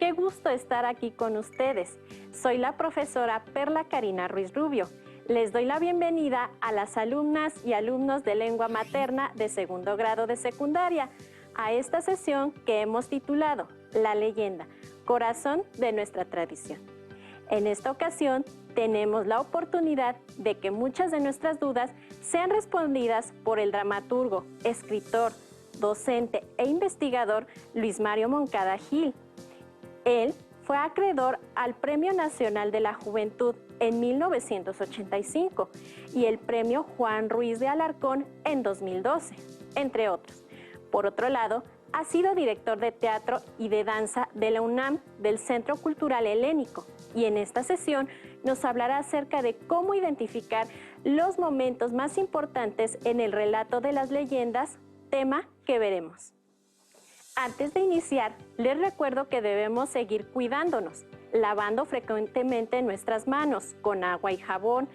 qué gusto estar aquí con ustedes. Soy la profesora Perla Karina Ruiz Rubio. Les doy la bienvenida a las alumnas y alumnos de lengua materna de segundo grado de secundaria a esta sesión que hemos titulado La leyenda, corazón de nuestra tradición. En esta ocasión tenemos la oportunidad de que muchas de nuestras dudas sean respondidas por el dramaturgo, escritor, docente e investigador Luis Mario Moncada Gil. Él fue acreedor al Premio Nacional de la Juventud en 1985 y el Premio Juan Ruiz de Alarcón en 2012, entre otros. Por otro lado, ha sido director de teatro y de danza de la UNAM del Centro Cultural Helénico y en esta sesión nos hablará acerca de cómo identificar los momentos más importantes en el relato de las leyendas, tema que veremos. Antes de iniciar, les recuerdo que debemos seguir cuidándonos, lavando frecuentemente nuestras manos con agua y jabón,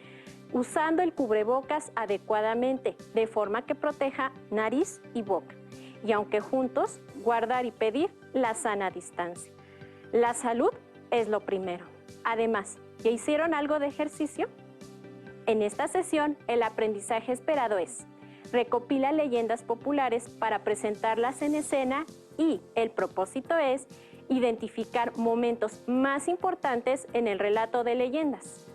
usando el cubrebocas adecuadamente, de forma que proteja nariz y boca. Y aunque juntos, guardar y pedir la sana distancia. La salud es lo primero. Además, ¿ya hicieron algo de ejercicio? En esta sesión, el aprendizaje esperado es: recopila leyendas populares para presentarlas en escena y el propósito es identificar momentos más importantes en el relato de leyendas.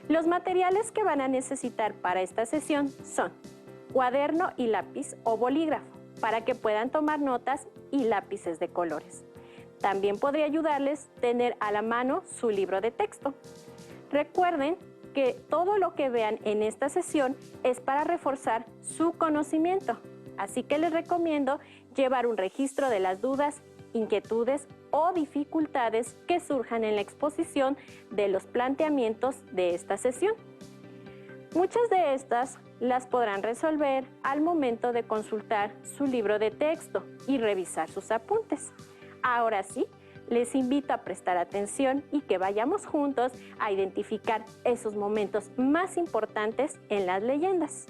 Los materiales que van a necesitar para esta sesión son cuaderno y lápiz o bolígrafo, para que puedan tomar notas y lápices de colores. También podría ayudarles tener a la mano su libro de texto. Recuerden que todo lo que vean en esta sesión es para reforzar su conocimiento, así que les recomiendo llevar un registro de las dudas, inquietudes o dificultades que surjan en la exposición de los planteamientos de esta sesión. Muchas de estas las podrán resolver al momento de consultar su libro de texto y revisar sus apuntes. Ahora sí, les invito a prestar atención y que vayamos juntos a identificar esos momentos más importantes en las leyendas.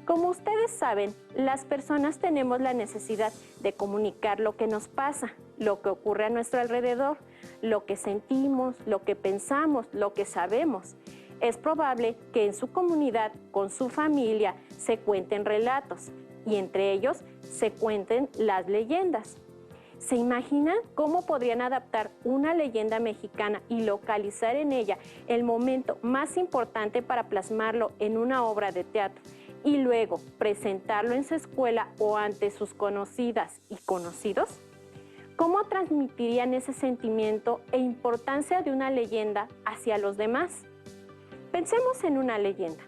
Como ustedes saben, las personas tenemos la necesidad de comunicar lo que nos pasa, lo que ocurre a nuestro alrededor, lo que sentimos, lo que pensamos, lo que sabemos. Es probable que en su comunidad, con su familia, se cuenten relatos y entre ellos se cuenten las leyendas. ¿Se imaginan cómo podrían adaptar una leyenda mexicana y localizar en ella el momento más importante para plasmarlo en una obra de teatro y luego presentarlo en su escuela o ante sus conocidas y conocidos? ¿Cómo transmitirían ese sentimiento e importancia de una leyenda hacia los demás? Pensemos en una leyenda.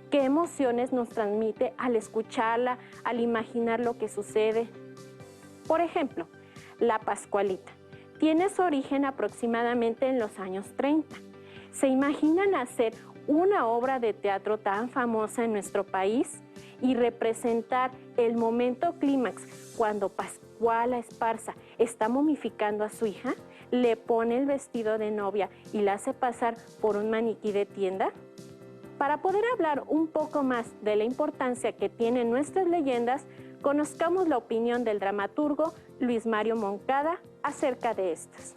¿Qué emociones nos transmite al escucharla, al imaginar lo que sucede? Por ejemplo, La Pascualita tiene su origen aproximadamente en los años 30. ¿Se imaginan hacer una obra de teatro tan famosa en nuestro país y representar el momento clímax cuando Pascuala Esparza está momificando a su hija? Le pone el vestido de novia y la hace pasar por un maniquí de tienda. Para poder hablar un poco más de la importancia que tienen nuestras leyendas, conozcamos la opinión del dramaturgo Luis Mario Moncada acerca de estas.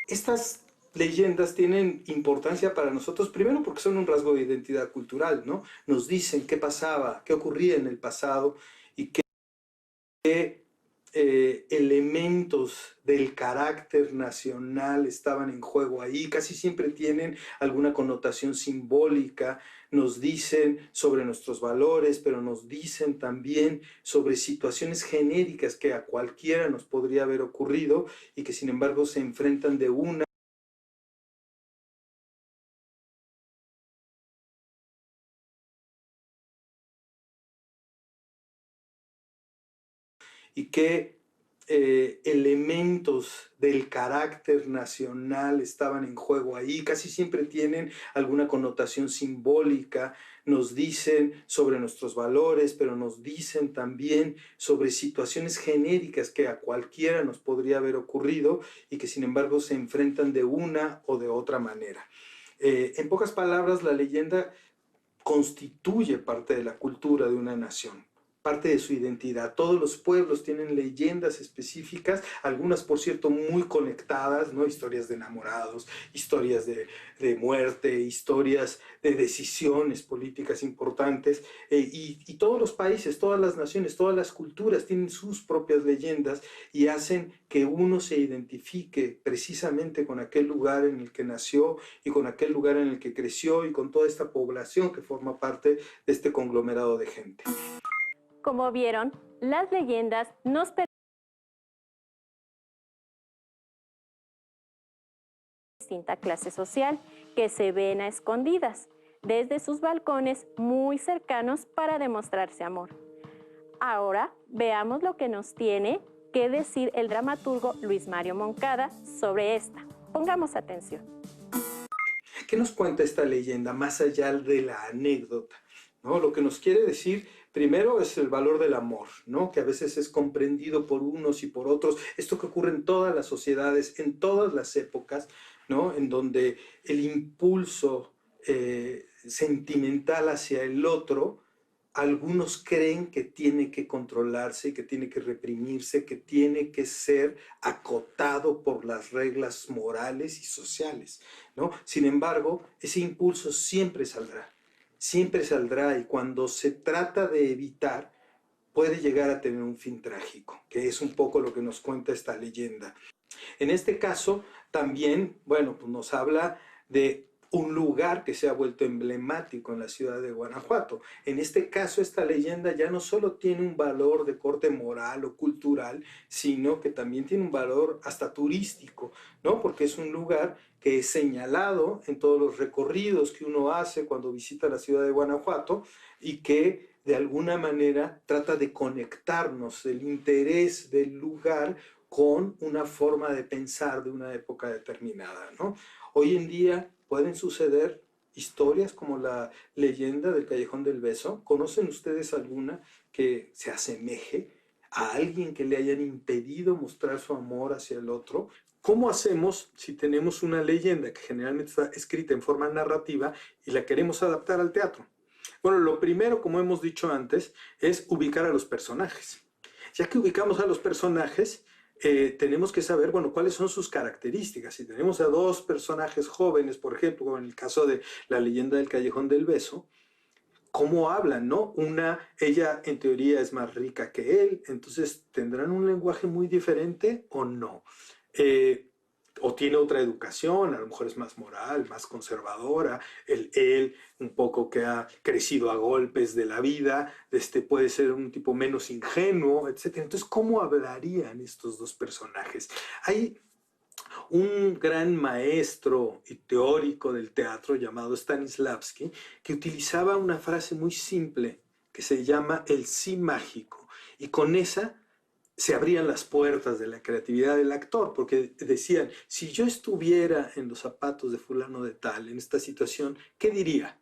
Estas leyendas tienen importancia para nosotros, primero porque son un rasgo de identidad cultural, ¿no? Nos dicen qué pasaba, qué ocurría en el pasado y qué elementos del carácter nacional estaban en juego ahí. Casi siempre tienen alguna connotación simbólica, nos dicen sobre nuestros valores, pero nos dicen también sobre situaciones genéricas que a cualquiera nos podría haber ocurrido y que sin embargo se enfrentan de una y qué elementos del carácter nacional estaban en juego ahí. Casi siempre tienen alguna connotación simbólica, nos dicen sobre nuestros valores, pero nos dicen también sobre situaciones genéricas que a cualquiera nos podría haber ocurrido y que sin embargo se enfrentan de una o de otra manera. En pocas palabras, la leyenda constituye parte de la cultura de una nación. parte de su identidad. Todos los pueblos tienen leyendas específicas, algunas por cierto muy conectadas, ¿no? Historias de enamorados, historias de muerte, historias de decisiones políticas importantes, y todos los países, todas las naciones, todas las culturas tienen sus propias leyendas y hacen que uno se identifique precisamente con aquel lugar en el que nació y con aquel lugar en el que creció y con toda esta población que forma parte de este conglomerado de gente. Como vieron, las leyendas nos permiten distinta clase social que se ven a escondidas desde sus balcones muy cercanos para demostrarse amor. Ahora veamos lo que nos tiene que decir el dramaturgo Luis Mario Moncada sobre esta. Pongamos atención. ¿Qué nos cuenta esta leyenda más allá de la anécdota? ¿No? Lo que nos quiere decir primero es el valor del amor, ¿no? Que a veces es comprendido por unos y por otros. Esto que ocurre en todas las sociedades, en todas las épocas, ¿no? En donde el impulso sentimental hacia el otro, algunos creen que tiene que controlarse, que tiene que reprimirse, que tiene que ser acotado por las reglas morales y sociales, ¿no? Sin embargo, ese impulso siempre saldrá, y cuando se trata de evitar, puede llegar a tener un fin trágico, que es un poco lo que nos cuenta esta leyenda. En este caso, también, bueno, pues nos habla de un lugar que se ha vuelto emblemático en la ciudad de Guanajuato. En este caso, esta leyenda ya no solo tiene un valor de corte moral o cultural, sino que también tiene un valor hasta turístico, ¿no? Porque es un lugar que es señalado en todos los recorridos que uno hace cuando visita la ciudad de Guanajuato y que de alguna manera trata de conectarnos el interés del lugar con una forma de pensar de una época determinada, ¿no? Hoy en día pueden suceder historias como la leyenda del Callejón del Beso. ¿Conocen ustedes alguna que se asemeje a alguien que le hayan impedido mostrar su amor hacia el otro? ¿Cómo hacemos si tenemos una leyenda que generalmente está escrita en forma narrativa y la queremos adaptar al teatro? Bueno, lo primero, como hemos dicho antes, es ubicar a los personajes. Ya que ubicamos a los personajes, tenemos que saber, bueno, cuáles son sus características. Si tenemos a dos personajes jóvenes, por ejemplo, en el caso de la leyenda del Callejón del Beso, ¿cómo hablan, no? Ella en teoría es más rica que él, entonces ¿tendrán un lenguaje muy diferente o no? O tiene otra educación, a lo mejor es más moral, más conservadora, él un poco que ha crecido a golpes de la vida, puede ser un tipo menos ingenuo, etc. Entonces, ¿cómo hablarían estos dos personajes? Hay un gran maestro y teórico del teatro llamado Stanislavski que utilizaba una frase muy simple que se llama el sí mágico, y con esa se abrían las puertas de la creatividad del actor, porque decían, si yo estuviera en los zapatos de fulano de tal, en esta situación, ¿qué diría?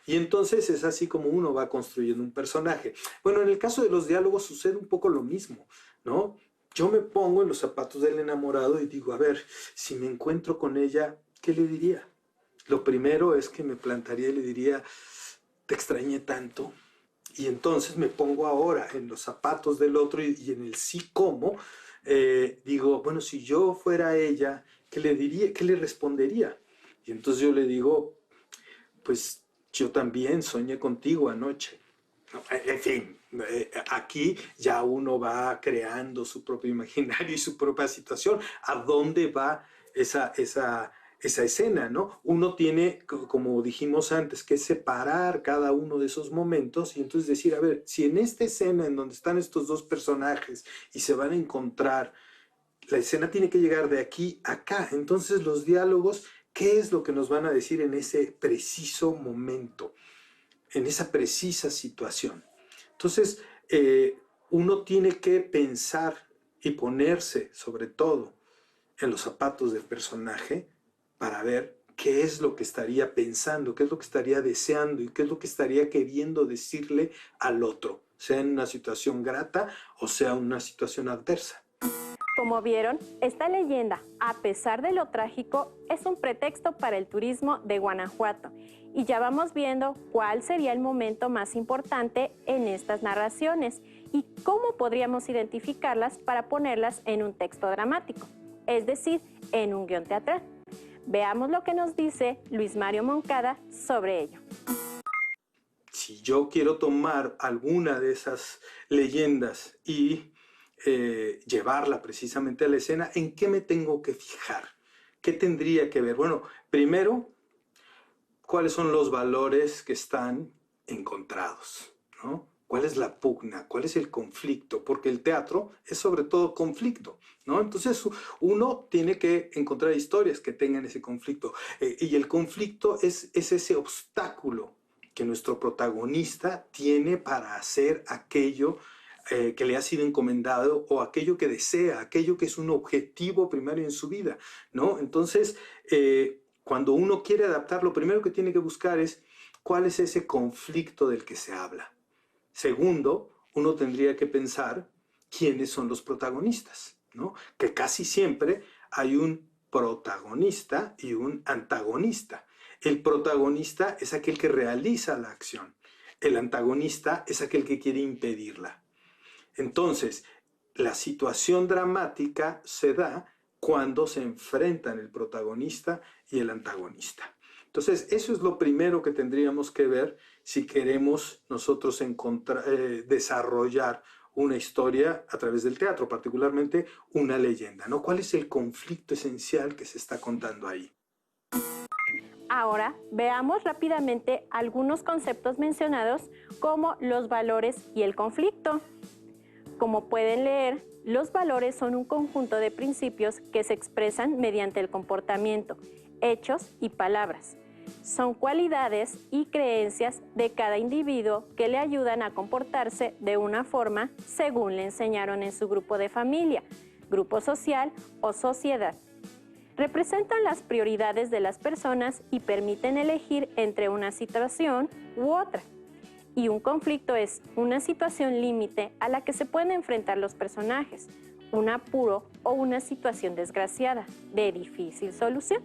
Y entonces es así como uno va construyendo un personaje. Bueno, en el caso de los diálogos sucede un poco lo mismo, ¿no? Yo me pongo en los zapatos del enamorado y digo, a ver, si me encuentro con ella, ¿qué le diría? Lo primero es que me plantaría y le diría, te extrañé tanto. Y entonces me pongo ahora en los zapatos del otro y en el sí cómo, digo, bueno, si yo fuera ella, ¿qué le diría? ¿Qué le respondería? Y entonces yo le digo, pues yo también soñé contigo anoche. No, en fin, aquí ya uno va creando su propio imaginario y su propia situación. ¿A dónde va esa escena, ¿no? Uno tiene, como dijimos antes, que separar cada uno de esos momentos y entonces decir, a ver, si en esta escena en donde están estos dos personajes y se van a encontrar, la escena tiene que llegar de aquí a acá. Entonces los diálogos, ¿qué es lo que nos van a decir en ese preciso momento, en esa precisa situación? Entonces, uno tiene que pensar y ponerse, sobre todo, en los zapatos del personaje para ver qué es lo que estaría pensando, qué es lo que estaría deseando y qué es lo que estaría queriendo decirle al otro, sea en una situación grata o sea en una situación adversa. Como vieron, esta leyenda, a pesar de lo trágico, es un pretexto para el turismo de Guanajuato. Y ya vamos viendo cuál sería el momento más importante en estas narraciones y cómo podríamos identificarlas para ponerlas en un texto dramático, es decir, en un guión teatral. Veamos lo que nos dice Luis Mario Moncada sobre ello. Si yo quiero tomar alguna de esas leyendas y llevarla precisamente a la escena, ¿en qué me tengo que fijar? ¿Qué tendría que ver? Bueno, primero, ¿cuáles son los valores que están encontrados? ¿No? ¿Cuál es la pugna? ¿Cuál es el conflicto? Porque el teatro es sobre todo conflicto, ¿no? Entonces uno tiene que encontrar historias que tengan ese conflicto. Y el conflicto es ese obstáculo que nuestro protagonista tiene para hacer aquello que le ha sido encomendado o aquello que desea, aquello que es un objetivo primario en su vida, ¿no? Entonces, cuando uno quiere adaptar, lo primero que tiene que buscar es cuál es ese conflicto del que se habla. Segundo, uno tendría que pensar quiénes son los protagonistas, ¿no? Que casi siempre hay un protagonista y un antagonista. El protagonista es aquel que realiza la acción. El antagonista es aquel que quiere impedirla. Entonces, la situación dramática se da cuando se enfrentan el protagonista y el antagonista. Entonces, eso es lo primero que tendríamos que ver si queremos nosotros desarrollar una historia a través del teatro, particularmente una leyenda, ¿no? ¿Cuál es el conflicto esencial que se está contando ahí? Ahora veamos rápidamente algunos conceptos mencionados como los valores y el conflicto. Como pueden leer, los valores son un conjunto de principios que se expresan mediante el comportamiento, hechos y palabras. Son cualidades y creencias de cada individuo que le ayudan a comportarse de una forma según le enseñaron en su grupo de familia, grupo social o sociedad. Representan las prioridades de las personas y permiten elegir entre una situación u otra. Y un conflicto es una situación límite a la que se pueden enfrentar los personajes, un apuro o una situación desgraciada, de difícil solución.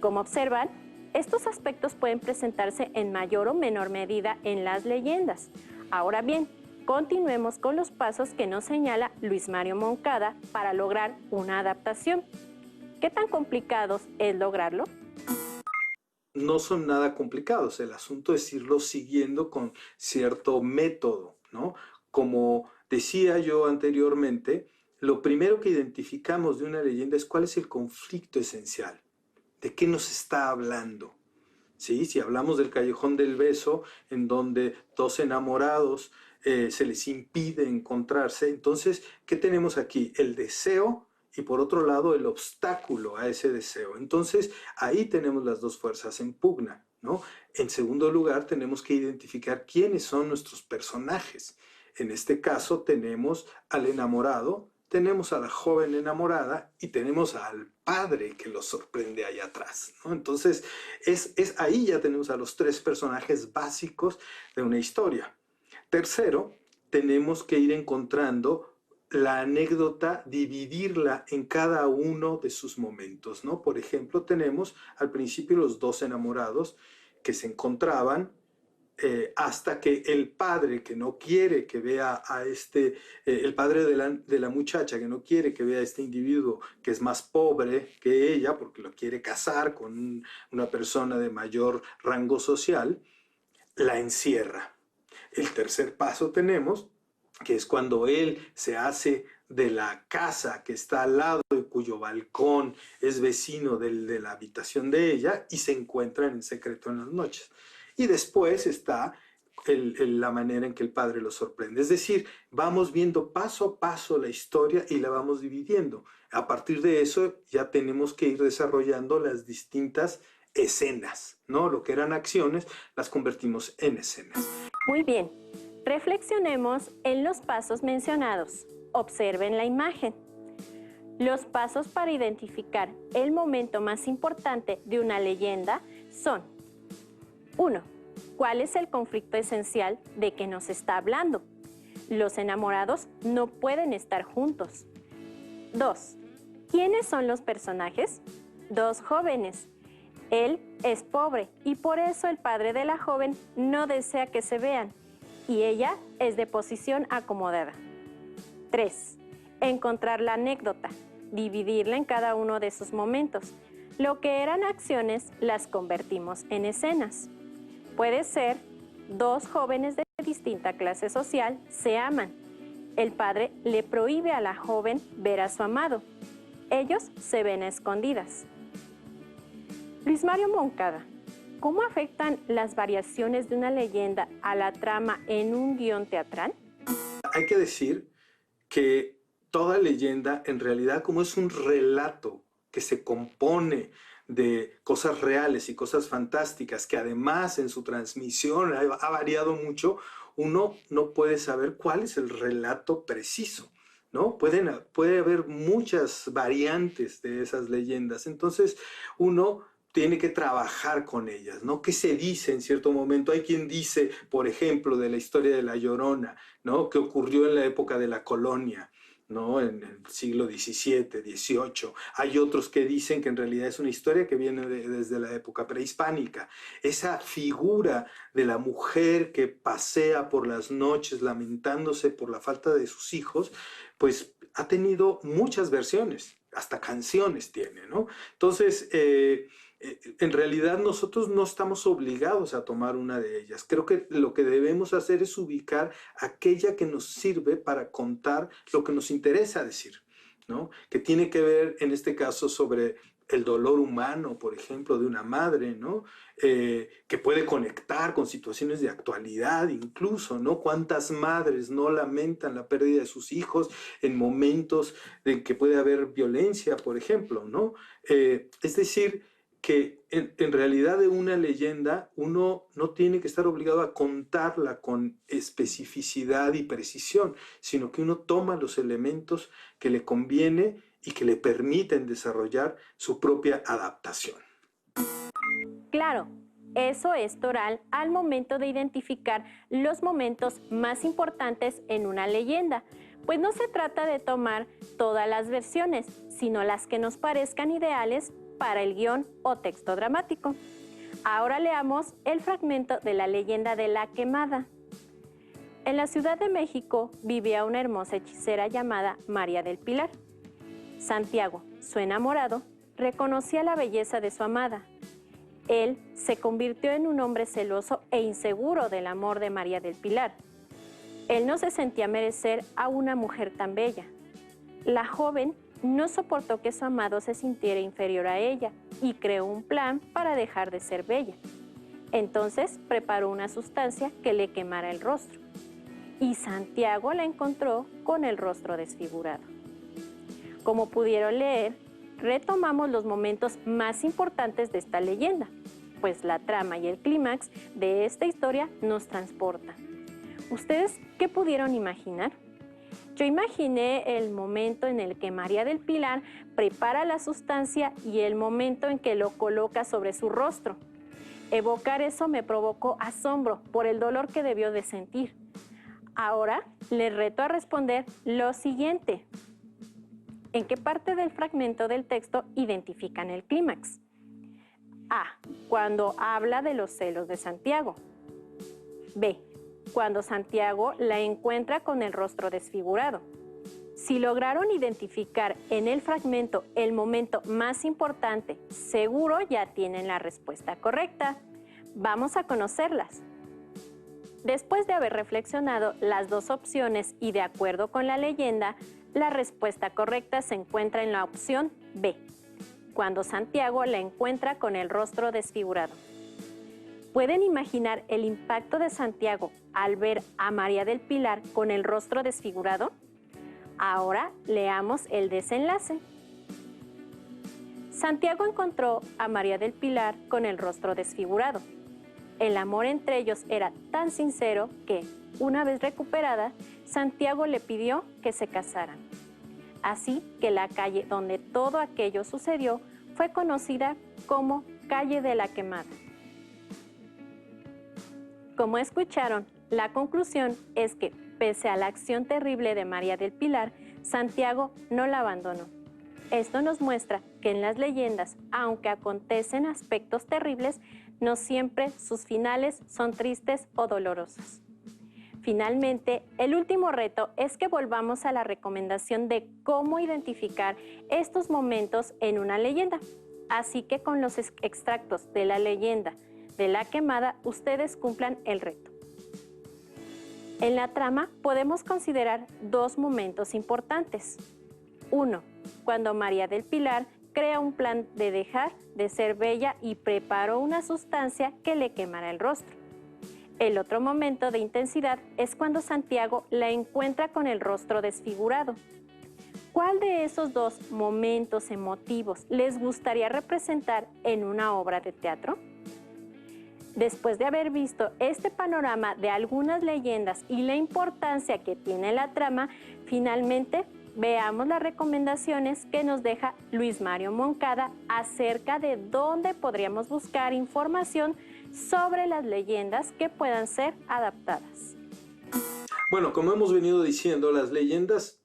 Como observan, estos aspectos pueden presentarse en mayor o menor medida en las leyendas. Ahora bien, continuemos con los pasos que nos señala Luis Mario Moncada para lograr una adaptación. ¿Qué tan complicados es lograrlo? No son nada complicados, el asunto es irlo siguiendo con cierto método, ¿no? Como decía yo anteriormente, lo primero que identificamos de una leyenda es cuál es el conflicto esencial, de qué nos está hablando. ¿Sí? Si hablamos del Callejón del Beso, en donde dos enamorados se les impide encontrarse, entonces, ¿qué tenemos aquí? El deseo y por otro lado el obstáculo a ese deseo. Entonces, ahí tenemos las dos fuerzas en pugna, ¿no? En segundo lugar, tenemos que identificar quiénes son nuestros personajes. En este caso, tenemos al enamorado, tenemos a la joven enamorada y tenemos al padre que los sorprende allá atrás, ¿no? Entonces, ahí ya tenemos a los tres personajes básicos de una historia. Tercero, tenemos que ir encontrando la anécdota, dividirla en cada uno de sus momentos, ¿no? Por ejemplo, tenemos al principio los dos enamorados que se encontraban hasta que el padre que no quiere que vea a el padre de la muchacha que no quiere que vea a este individuo que es más pobre que ella porque lo quiere casar con una persona de mayor rango social, la encierra. El tercer paso tenemos que es cuando él se hace de la casa que está al lado y cuyo balcón es vecino de la habitación de ella y se encuentran en secreto en las noches. Y después está la manera en que el padre lo sorprende. Es decir, vamos viendo paso a paso la historia y la vamos dividiendo. A partir de eso ya tenemos que ir desarrollando las distintas escenas, ¿no? Lo que eran acciones las convertimos en escenas. Muy bien. Reflexionemos en los pasos mencionados. Observen la imagen. Los pasos para identificar el momento más importante de una leyenda son: 1. ¿Cuál es el conflicto esencial de que nos está hablando? Los enamorados no pueden estar juntos. 2. ¿Quiénes son los personajes? Dos jóvenes. Él es pobre y por eso el padre de la joven no desea que se vean y ella es de posición acomodada. 3. Encontrar la anécdota, dividirla en cada uno de sus momentos. Lo que eran acciones las convertimos en escenas. Puede ser dos jóvenes de distinta clase social se aman. El padre le prohíbe a la joven ver a su amado. Ellos se ven a escondidas. Luis Mario Moncada, ¿cómo afectan las variaciones de una leyenda a la trama en un guión teatral? Hay que decir que toda leyenda en realidad, como es un relato que se compone de cosas reales y cosas fantásticas, que además en su transmisión ha variado mucho, uno no puede saber cuál es el relato preciso, ¿no? Puede haber muchas variantes de esas leyendas, entonces uno tiene que trabajar con ellas, ¿no? ¿Qué se dice en cierto momento? Hay quien dice, por ejemplo, de la historia de La Llorona, ¿no? Que ocurrió en la época de la colonia, ¿no? En el siglo XVII, XVIII. Hay otros que dicen que en realidad es una historia que viene desde la época prehispánica. Esa figura de la mujer que pasea por las noches lamentándose por la falta de sus hijos, pues ha tenido muchas versiones, hasta canciones tiene, ¿no? Entonces, en realidad nosotros no estamos obligados a tomar una de ellas. Creo que lo que debemos hacer es ubicar aquella que nos sirve para contar lo que nos interesa decir, ¿no? Que tiene que ver en este caso sobre el dolor humano, por ejemplo, de una madre, ¿no? Que puede conectar con situaciones de actualidad incluso, ¿no? ¿Cuántas madres no lamentan la pérdida de sus hijos en momentos en que puede haber violencia, por ejemplo, ¿no? Es decir, que en realidad de una leyenda uno no tiene que estar obligado a contarla con especificidad y precisión, sino que uno toma los elementos que le conviene y que le permiten desarrollar su propia adaptación. Claro, eso es Toral al momento de identificar los momentos más importantes en una leyenda, pues no se trata de tomar todas las versiones, sino las que nos parezcan ideales para el guión o texto dramático. Ahora leamos el fragmento de la leyenda de la quemada. En la Ciudad de México vivía una hermosa hechicera llamada María del Pilar. Santiago, su enamorado, reconocía la belleza de su amada. Él se convirtió en un hombre celoso e inseguro del amor de María del Pilar. Él no se sentía merecer a una mujer tan bella. La joven no soportó que su amado se sintiera inferior a ella y creó un plan para dejar de ser bella. Entonces preparó una sustancia que le quemara el rostro. Y Santiago la encontró con el rostro desfigurado. Como pudieron leer, retomamos los momentos más importantes de esta leyenda, pues la trama y el clímax de esta historia nos transportan. ¿Ustedes qué pudieron imaginar? Yo imaginé el momento en el que María del Pilar prepara la sustancia y el momento en que lo coloca sobre su rostro. Evocar eso me provocó asombro por el dolor que debió de sentir. Ahora les reto a responder lo siguiente. ¿En qué parte del fragmento del texto identifican el clímax? A. Cuando habla de los celos de Santiago. B. Cuando Santiago la encuentra con el rostro desfigurado. Si lograron identificar en el fragmento el momento más importante, seguro ya tienen la respuesta correcta. Vamos a conocerlas. Después de haber reflexionado las dos opciones y de acuerdo con la leyenda, la respuesta correcta se encuentra en la opción B, cuando Santiago la encuentra con el rostro desfigurado. ¿Pueden imaginar el impacto de Santiago al ver a María del Pilar con el rostro desfigurado? Ahora leamos el desenlace. Santiago encontró a María del Pilar con el rostro desfigurado. El amor entre ellos era tan sincero que, una vez recuperada, Santiago le pidió que se casaran. Así que la calle donde todo aquello sucedió fue conocida como Calle de la Quemada. Como escucharon, la conclusión es que, pese a la acción terrible de María del Pilar, Santiago no la abandonó. Esto nos muestra que en las leyendas, aunque acontecen aspectos terribles, no siempre sus finales son tristes o dolorosos. Finalmente, el último reto es que volvamos a la recomendación de cómo identificar estos momentos en una leyenda. Así que con los extractos de la leyenda de la quemada, ustedes cumplan el reto. En la trama podemos considerar dos momentos importantes. 1. Cuando María del Pilar crea un plan de dejar de ser bella y preparó una sustancia que le quemará el rostro. El otro momento de intensidad es cuando Santiago la encuentra con el rostro desfigurado. ¿Cuál de esos dos momentos emotivos les gustaría representar en una obra de teatro? Después de haber visto este panorama de algunas leyendas y la importancia que tiene la trama, finalmente veamos las recomendaciones que nos deja Luis Mario Moncada acerca de dónde podríamos buscar información sobre las leyendas que puedan ser adaptadas. Bueno, como hemos venido diciendo, las leyendas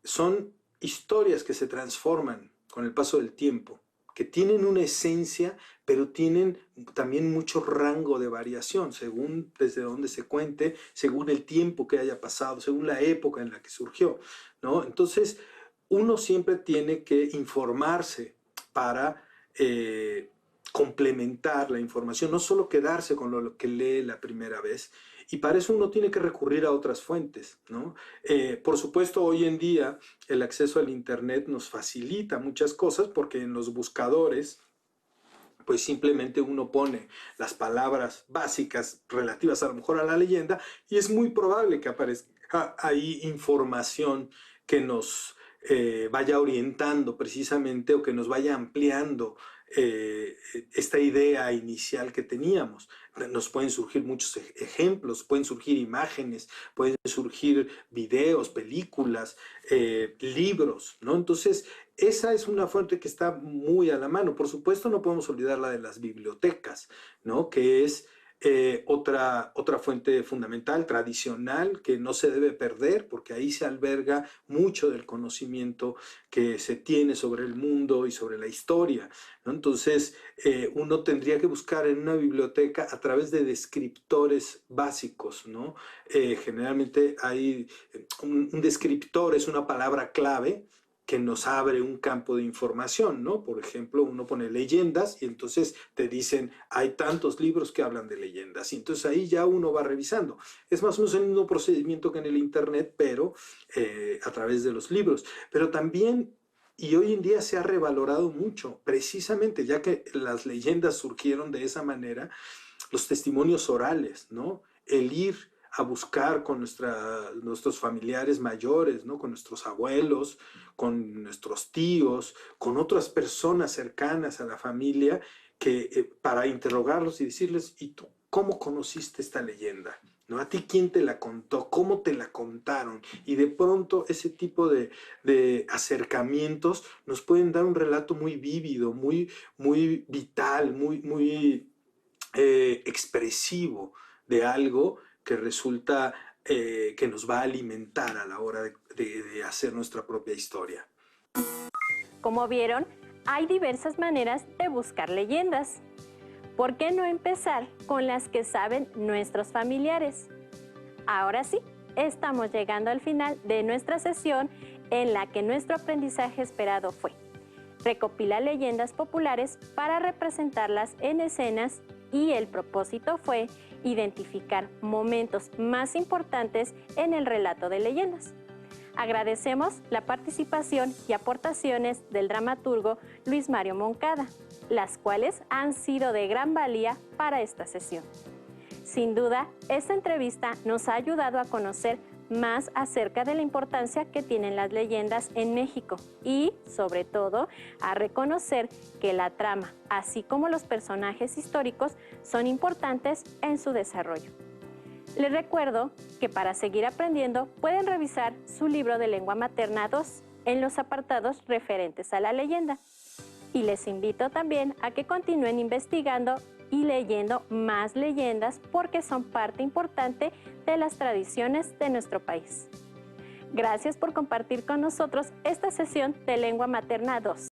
son historias que se transforman con el paso del tiempo, que tienen una esencia, pero tienen también mucho rango de variación, según desde dónde se cuente, según el tiempo que haya pasado, según la época en la que surgió, ¿no? Entonces, uno siempre tiene que informarse para complementar la información, no solo quedarse con lo que lee la primera vez. Y para eso uno tiene que recurrir a otras fuentes, ¿no? Por supuesto, hoy en día el acceso al Internet nos facilita muchas cosas porque en los buscadores, pues simplemente uno pone las palabras básicas relativas a lo mejor a la leyenda y es muy probable que aparezca ahí información que nos vaya orientando precisamente o que nos vaya ampliando esta idea inicial que teníamos. Nos pueden surgir muchos ejemplos, pueden surgir imágenes, pueden surgir videos, películas, libros, ¿no? Entonces, esa es una fuente que está muy a la mano. Por supuesto, no podemos olvidar la de las bibliotecas, ¿no? Que es otra fuente fundamental, tradicional, que no se debe perder, porque ahí se alberga mucho del conocimiento que se tiene sobre el mundo y sobre la historia, ¿no? Entonces, uno tendría que buscar en una biblioteca a través de descriptores básicos, ¿no? Generalmente hay un descriptor, es una palabra clave que nos abre un campo de información, ¿no? Por ejemplo, uno pone leyendas y entonces te dicen, hay tantos libros que hablan de leyendas, y entonces ahí ya uno va revisando. Es más o menos el mismo procedimiento que en el Internet, pero a través de los libros. Pero también, y hoy en día se ha revalorado mucho, precisamente ya que las leyendas surgieron de esa manera, los testimonios orales, ¿no? El ir a buscar con nuestros familiares mayores, ¿no? Con nuestros abuelos, con nuestros tíos, con otras personas cercanas a la familia, para interrogarlos y decirles, ¿y tú cómo conociste esta leyenda? ¿No? ¿A ti quién te la contó? ¿Cómo te la contaron? Y de pronto ese tipo de acercamientos nos pueden dar un relato muy vívido, muy vital, muy expresivo de algo que resulta que nos va a alimentar a la hora de hacer nuestra propia historia. Como vieron, hay diversas maneras de buscar leyendas. ¿Por qué no empezar con las que saben nuestros familiares? Ahora sí, estamos llegando al final de nuestra sesión en la que nuestro aprendizaje esperado fue: recopila leyendas populares para representarlas en escenas, y el propósito fue identificar momentos más importantes en el relato de leyendas. Agradecemos la participación y aportaciones del dramaturgo Luis Mario Moncada, las cuales han sido de gran valía para esta sesión. Sin duda, esta entrevista nos ha ayudado a conocer más acerca de la importancia que tienen las leyendas en México y, sobre todo, a reconocer que la trama, así como los personajes históricos, son importantes en su desarrollo. Les recuerdo que para seguir aprendiendo pueden revisar su libro de Lengua Materna 2 en los apartados referentes a la leyenda. Y les invito también a que continúen investigando y leyendo más leyendas porque son parte importante de las tradiciones de nuestro país. Gracias por compartir con nosotros esta sesión de Lengua Materna 2.